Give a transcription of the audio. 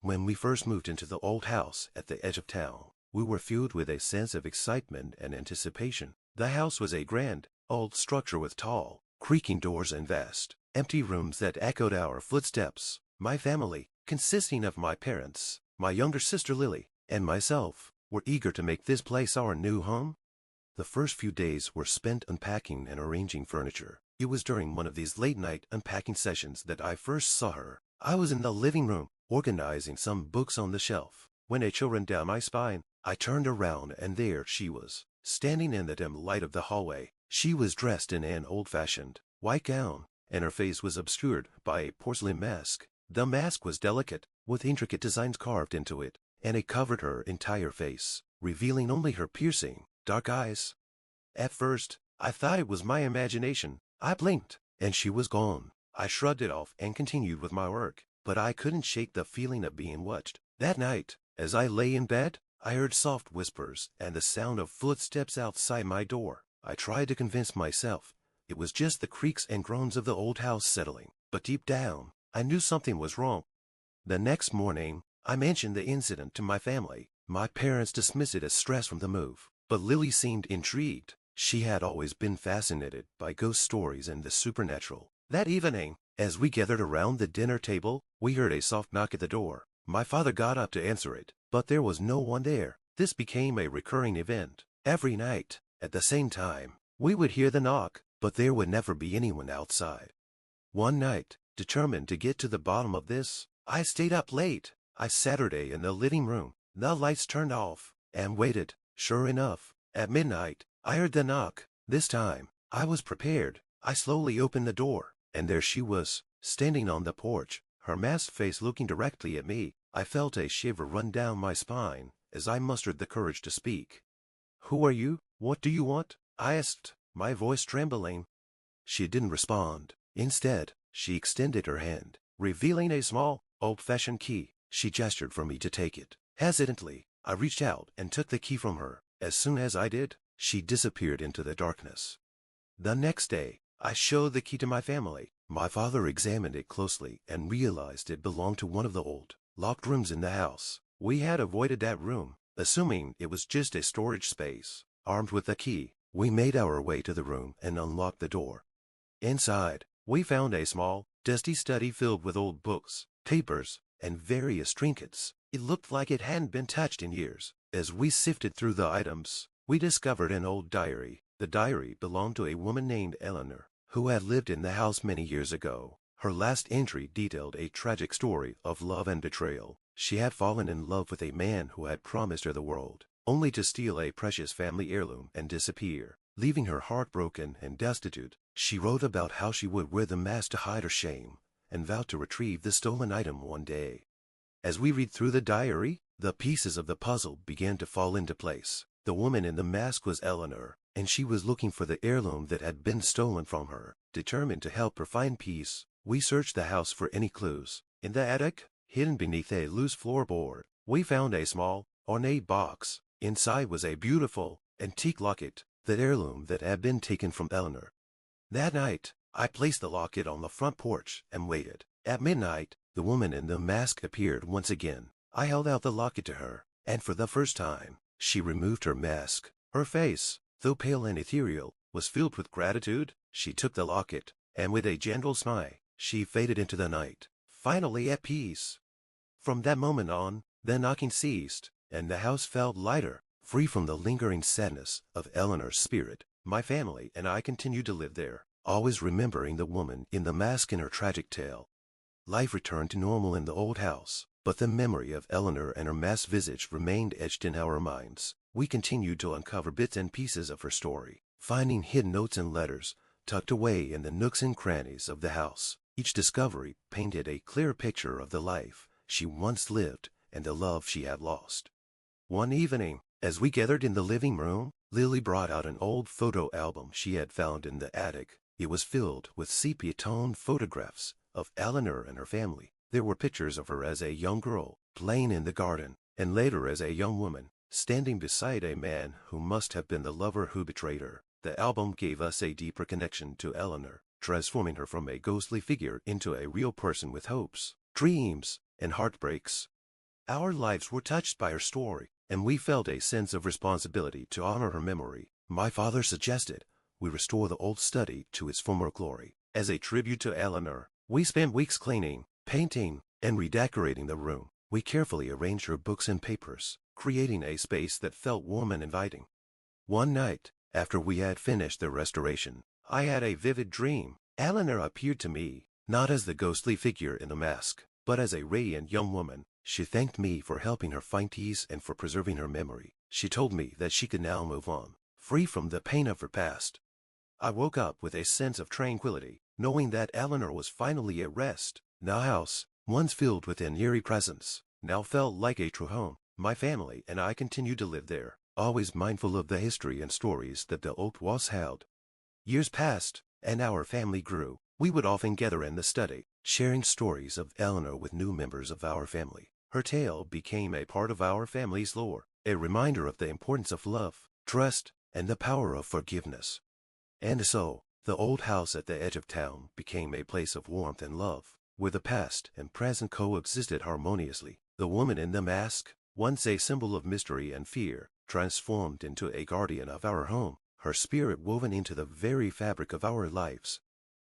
When we first moved into the old house at the edge of town, we were filled with a sense of excitement and anticipation. The house was a grand, old structure with tall, creaking doors and vast, empty rooms that echoed our footsteps. My family, consisting of my parents, my younger sister Lily, and myself, were eager to make this place our new home. The first few days were spent unpacking and arranging furniture. It was during one of these late-night unpacking sessions that I first saw her. I was in the living room, organizing some books on the shelf, when a chill ran down my spine. I turned around and there she was, standing in the dim light of the hallway. She was dressed in an old-fashioned white gown, and her face was obscured by a porcelain mask. The mask was delicate, with intricate designs carved into it, and it covered her entire face, revealing only her piercing, dark eyes. At first, I thought it was my imagination. I blinked, and she was gone. I shrugged it off and continued with my work, but I couldn't shake the feeling of being watched. That night, as I lay in bed, I heard soft whispers and the sound of footsteps outside my door. I tried to convince myself it was just the creaks and groans of the old house settling, but deep down, I knew something was wrong. The next morning, I mentioned the incident to my family. My parents dismissed it as stress from the move, but Lily seemed intrigued. She had always been fascinated by ghost stories and the supernatural. That evening, as we gathered around the dinner table, we heard a soft knock at the door. My father got up to answer it, but there was no one there. This became a recurring event. Every night, at the same time, we would hear the knock, but there would never be anyone outside. One night, determined to get to the bottom of this, I stayed up late. I Saturday in the living room, the lights turned off, and waited. Sure enough, at midnight, I heard the knock. This time, I was prepared. I slowly opened the door, and there she was, standing on the porch, her masked face looking directly at me. I felt a shiver run down my spine as I mustered the courage to speak. "Who are you? What do you want?" I asked, my voice trembling. She didn't respond. Instead, she extended her hand, revealing a small, old-fashioned key. She gestured for me to take it. Hesitantly, I reached out and took the key from her. As soon as I did, she disappeared into the darkness. The next day, I showed the key to my family. My father examined it closely and realized it belonged to one of the old, locked rooms in the house. We had avoided that room, assuming it was just a storage space. Armed with the key, we made our way to the room and unlocked the door. Inside, we found a small, dusty study filled with old books, papers, and various trinkets. It looked like it hadn't been touched in years. As we sifted through the items, we discovered an old diary. The diary belonged to a woman named Eleanor, who had lived in the house many years ago. Her last entry detailed a tragic story of love and betrayal. She had fallen in love with a man who had promised her the world, only to steal a precious family heirloom and disappear, leaving her heartbroken and destitute. She wrote about how she would wear the mask to hide her shame, and vowed to retrieve the stolen item one day. As we read through the diary, the pieces of the puzzle began to fall into place. The woman in the mask was Eleanor, and she was looking for the heirloom that had been stolen from her. Determined to help her find peace, we searched the house for any clues. In the attic, hidden beneath a loose floorboard, we found a small, ornate box. Inside was a beautiful, antique locket, the heirloom that had been taken from Eleanor. That night, I placed the locket on the front porch and waited. At midnight, the woman in the mask appeared once again. I held out the locket to her, and for the first time, she removed her mask. Her face, though pale and ethereal, was filled with gratitude. She took the locket, and with a gentle smile, she faded into the night, finally at peace. From that moment on, the knocking ceased, and the house felt lighter, free from the lingering sadness of Eleanor's spirit. My family and I continued to live there, always remembering the woman in the mask and her tragic tale. Life returned to normal in the old house, but the memory of Eleanor and her masked visage remained etched in our minds. We continued to uncover bits and pieces of her story, finding hidden notes and letters tucked away in the nooks and crannies of the house. Each discovery painted a clear picture of the life she once lived and the love she had lost. One evening, as we gathered in the living room, Lily brought out an old photo album she had found in the attic. It was filled with sepia-toned photographs of Eleanor and her family. There were pictures of her as a young girl, playing in the garden, and later as a young woman, standing beside a man who must have been the lover who betrayed her. The album gave us a deeper connection to Eleanor, transforming her from a ghostly figure into a real person with hopes, dreams, and heartbreaks. Our lives were touched by her story, and we felt a sense of responsibility to honor her memory. My father suggested we restore the old study to its former glory. As a tribute to Eleanor, we spent weeks cleaning, painting, and redecorating the room. We carefully arranged her books and papers, creating a space that felt warm and inviting. One night, after we had finished the restoration, I had a vivid dream. Eleanor appeared to me, not as the ghostly figure in the mask, but as a radiant young woman. She thanked me for helping her find peace and for preserving her memory. She told me that she could now move on, free from the pain of her past. I woke up with a sense of tranquility, knowing that Eleanor was finally at rest. The house, once filled with an eerie presence, now felt like a true home. My family and I continued to live there, always mindful of the history and stories that the old walls held. Years passed, and our family grew. We would often gather in the study, sharing stories of Eleanor with new members of our family. Her tale became a part of our family's lore, a reminder of the importance of love, trust, and the power of forgiveness. And so, the old house at the edge of town became a place of warmth and love, where the past and present coexisted harmoniously. The woman in the mask, once a symbol of mystery and fear, transformed into a guardian of our home, her spirit woven into the very fabric of our lives.